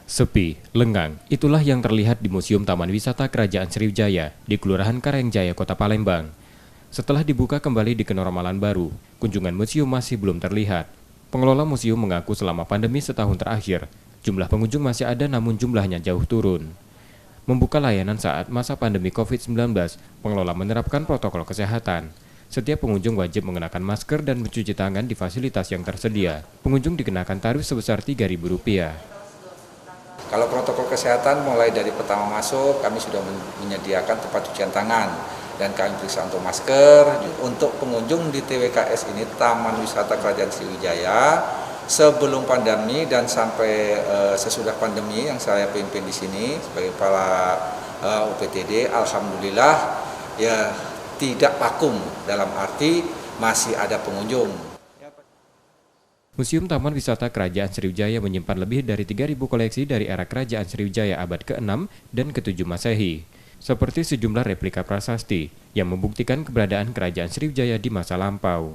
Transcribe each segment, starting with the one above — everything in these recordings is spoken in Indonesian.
Sepi, lengang, itulah yang terlihat di Museum Taman Wisata Kerajaan Sriwijaya di Kelurahan Karengjaya, Kota Palembang. Setelah dibuka kembali di kenormalan baru, kunjungan museum masih belum terlihat. Pengelola museum mengaku selama pandemi setahun terakhir, jumlah pengunjung masih ada namun jumlahnya jauh turun. Membuka layanan saat masa pandemi COVID-19, pengelola menerapkan protokol kesehatan. Setiap pengunjung wajib mengenakan masker dan mencuci tangan di fasilitas yang tersedia. Pengunjung dikenakan tarif sebesar Rp3.000. Kalau protokol kesehatan mulai dari pertama masuk, kami sudah menyediakan tempat cucian tangan dan kami periksa untuk masker. Untuk pengunjung di TWKS ini, Taman Wisata Kerajaan Sriwijaya, sebelum pandemi dan sampai sesudah pandemi yang saya pimpin di sini sebagai kepala UPTD, alhamdulillah ya tidak vakum, dalam arti masih ada pengunjung. Museum Taman Wisata Kerajaan Sriwijaya menyimpan lebih dari 3.000 koleksi dari era Kerajaan Sriwijaya abad ke-6 dan ke-7 Masehi, seperti sejumlah replika prasasti yang membuktikan keberadaan Kerajaan Sriwijaya di masa lampau.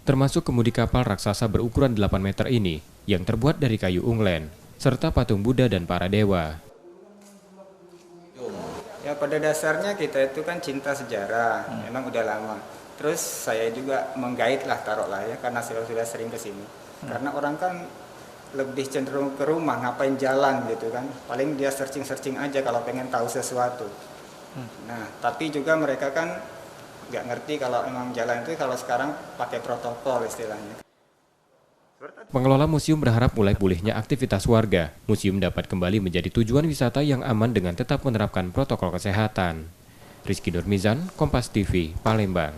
Termasuk kemudi kapal raksasa berukuran 8 meter ini yang terbuat dari kayu unglen, serta patung Buddha dan para dewa. Ya, pada dasarnya kita itu kan cinta sejarah, memang udah lama. Terus saya juga menggait lah, taruhlah ya, karena saya sudah sering ke sini. Karena orang kan lebih cenderung ke rumah, ngapain jalan gitu kan. Paling dia searching-searching aja kalau pengen tahu sesuatu. Nah, tapi juga mereka kan nggak ngerti kalau emang jalan itu kalau sekarang pakai protokol istilahnya. Pengelola museum berharap mulai pulihnya aktivitas warga, museum dapat kembali menjadi tujuan wisata yang aman dengan tetap menerapkan protokol kesehatan. Rizky Nurmizan, Kompas TV, Palembang.